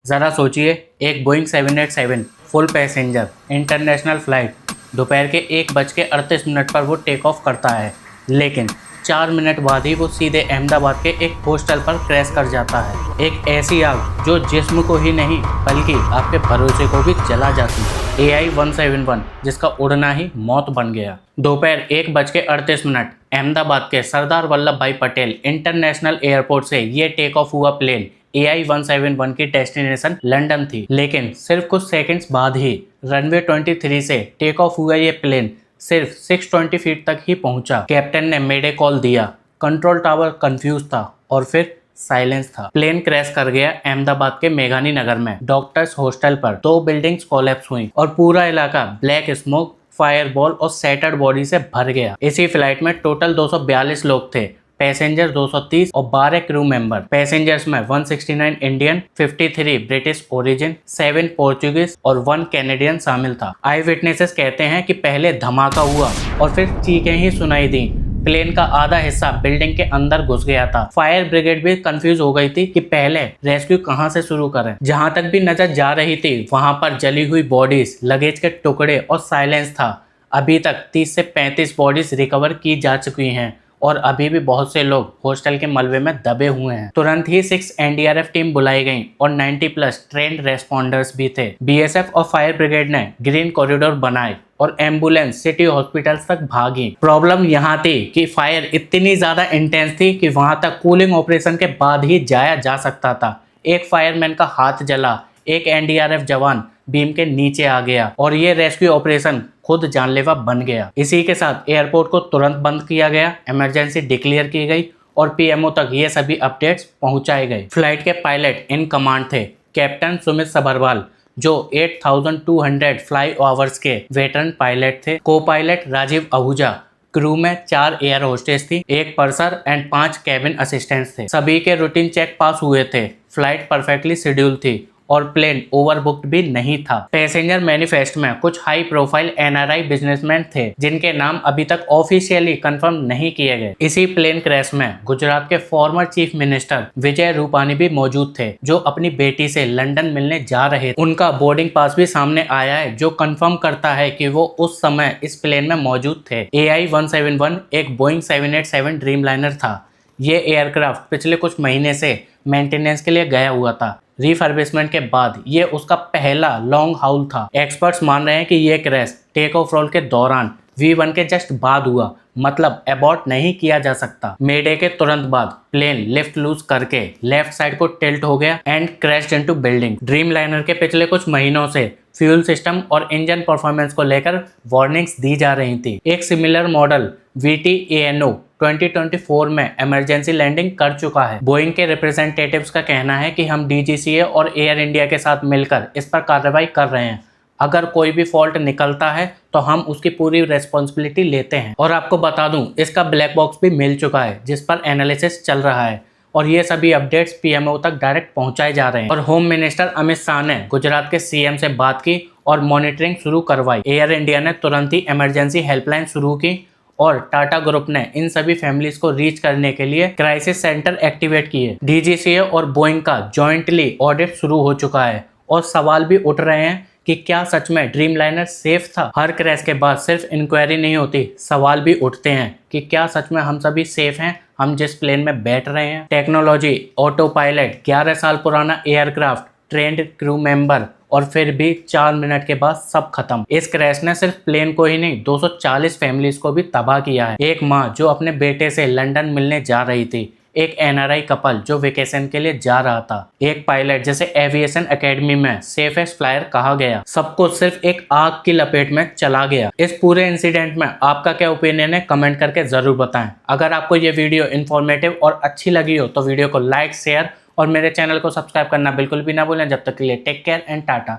ज़रा सोचिए, एक Boeing 787 full passenger international flight दोपहर के 1:38 पर वो टेक ऑफ करता है, लेकिन 4 मिनट बाद ही वो सीधे अहमदाबाद के एक हॉस्टल पर क्रैश कर जाता है। एक ऐसी आग जो जिस्म को ही नहीं बल्कि आपके भरोसे को भी जला जाती है। AI-171 जिसका उड़ना ही मौत बन गया। दोपहर 1:38 अहमदाबाद के सरदार वल्लभ भाई पटेल इंटरनेशनल एयरपोर्ट से ये टेक ऑफ हुआ प्लेन AI-171 की डेस्टिनेशन लंदन थी, लेकिन सिर्फ कुछ सेकंड्स बाद ही रनवे 23 से टेक ऑफ हुआ ये प्लेन सिर्फ 620 फीट तक ही पहुंचा। कैप्टन ने मेडे कॉल दिया, कंट्रोल टावर कंफ्यूज था और फिर साइलेंस था। प्लेन क्रैश कर गया अहमदाबाद के मेघानी नगर में डॉक्टर्स हॉस्टल पर। 2 बिल्डिंग्स कोलैप्स हुई और पूरा इलाका ब्लैक स्मोक, फायरबॉल और सैटर्ड बॉडी से भर गया। इसी फ्लाइट में टोटल 242 लोग थे, पैसेंजर 230 और 12 क्रू मेंबर। पैसेंजर्स में 169 इंडियन, 53 ब्रिटिश ओरिजिन, 7 पोर्चुगीज और 1 कैनेडियन शामिल था। आई विटनेसेस कहते हैं कि पहले धमाका हुआ और फिर चीखें ही सुनाई दी। प्लेन का आधा हिस्सा बिल्डिंग के अंदर घुस गया था। फायर ब्रिगेड भी कंफ्यूज हो गई थी कि पहले रेस्क्यू कहां से शुरू करें। जहां तक भी नजर जा रही थी वहां पर जली हुई बॉडीज, लगेज के टुकड़े और साइलेंस था। अभी तक 30 से 35 बॉडीज रिकवर की जा चुकी हैं और अभी भी बहुत से लोग हॉस्टल के मलबे में दबे हुए हैं। तुरंत ही 6 NDRF टीम बुलाई गई और 90+ ट्रेंड रेस्पॉन्डर्स भी थे। BSF और फायर ब्रिगेड ने ग्रीन कॉरिडोर बनाए और एम्बुलेंस सिटी हॉस्पिटल्स तक भागी। प्रॉब्लम यहाँ थी कि फायर इतनी ज्यादा इंटेंस थी कि वहां तक कूलिंग ऑपरेशन के बाद ही जाया जा सकता था। एक फायरमैन का हाथ जला, एक NDRF जवान बीम के नीचे आ गया और ये रेस्क्यू ऑपरेशन खुद जानलेवा बन गया। इसी के साथ एयरपोर्ट को तुरंत बंद किया गया, इमरजेंसी डिक्लेयर की गई और PMO तक ये सभी अपडेट्स पहुंचाए गए। फ्लाइट के पायलट इन कमांड थे कैप्टन सुमित सबरवाल जो 8200 फ्लाई आवर्स के वेटरन पायलट थे। को पायलट राजीव आहूजा। क्रू में 4 एयर होस्टेस थी, 1 पर्सर एंड 5 कैबिन असिस्टेंट्स थे। सभी के रूटीन चेक पास हुए थे। फ्लाइट परफेक्टली शेड्यूल थी और प्लेन ओवरबुक्ड भी नहीं था। पैसेंजर मैनिफेस्ट में कुछ हाई प्रोफाइल NRI बिजनेसमैन थे जिनके नाम अभी तक ऑफिशियली कंफर्म नहीं किए गए। इसी प्लेन क्रैश में गुजरात के former chief minister Vijay Rupani भी मौजूद थे जो अपनी बेटी से लंदन मिलने जा रहे थे। उनका बोर्डिंग पास भी सामने आया है जो कंफर्म करता है कि वो उस समय इस प्लेन में मौजूद थे। AI-171 एक बोइंग 787 ड्रीमलाइनर था। ये एयरक्राफ्ट पिछले कुछ महीने से मेंटेनेंस के लिए गया हुआ था। रिफर्बिशमेंट के बाद ये उसका पहला लॉन्ग हाउल था। एक्सपर्ट्स मान रहे हैं कि ये क्रैश टेक ऑफ रोल के दौरान V1 के जस्ट बाद हुआ, मतलब अबॉर्ट नहीं किया जा सकता। मेडे के तुरंत बाद प्लेन लिफ्ट लूज करके लेफ्ट साइड को टिल्ट हो गया and crashed into building. Dreamliner के पिछले कुछ महीनों से फ्यूल सिस्टम और इंजन परफॉर्मेंस को लेकर वार्निंग्स दी जा रही थी। एक सिमिलर मॉडल VT-ANO 2024 में इमरजेंसी लैंडिंग कर चुका है। बोइंग के रिप्रेजेंटेटिव्स का कहना है कि हम DGCA और एयर इंडिया के साथ मिलकर इस पर कार्रवाई कर रहे हैं। अगर कोई भी फॉल्ट निकलता है तो हम उसकी पूरी रेस्पॉन्सिबिलिटी लेते हैं। और आपको बता दूं, इसका ब्लैक बॉक्स भी मिल चुका है जिस पर एनालिसिस चल रहा है और ये सभी अपडेट्स PMO तक डायरेक्ट पहुंचाए जा रहे हैं। और होम मिनिस्टर अमित शाह ने गुजरात के CM से बात की और मॉनिटरिंग शुरू करवाई। एयर इंडिया ने तुरंत ही इमरजेंसी हेल्पलाइन शुरू की और टाटा ग्रुप ने इन सभी फैमिलीज को रीच करने के लिए क्राइसिस सेंटर एक्टिवेट किए। DGCA और बोइंग का जॉइंटली ऑडिट शुरू हो चुका है और सवाल भी उठ रहे हैं कि क्या सच में ड्रीमलाइनर सेफ था। हर क्रैश के बाद सिर्फ इंक्वायरी नहीं होती, सवाल भी उठते हैं कि क्या सच में हम सभी सेफ हैं, हम जिस प्लेन में बैठ रहे हैं। टेक्नोलॉजी, ऑटो पायलट, 11 साल पुराना एयरक्राफ्ट, ट्रेंड क्रू मेंबर और फिर भी 4 मिनट के बाद सब खत्म। इस क्रैश ने सिर्फ प्लेन को ही नहीं 240 फैमिलीज को भी तबाह किया है। एक माँ जो अपने बेटे से लंदन मिलने जा रही थी, एक NRI कपल जो वेकेशन के लिए जा रहा था, एक पायलट जिसे एविएशन एकेडमी में सेफेस्ट फ्लायर कहा गया, सब कुछ सिर्फ एक आग की लपेट में चला गया। इस पूरे इंसिडेंट में आपका क्या ओपिनियन है, कमेंट करके जरूर बताएं। अगर आपको ये वीडियो इन्फॉर्मेटिव और अच्छी लगी हो तो वीडियो को लाइक, शेयर और मेरे चैनल को सब्सक्राइब करना बिल्कुल भी ना भूलें। जब तक के लिए टेक केयर एंड टाटा।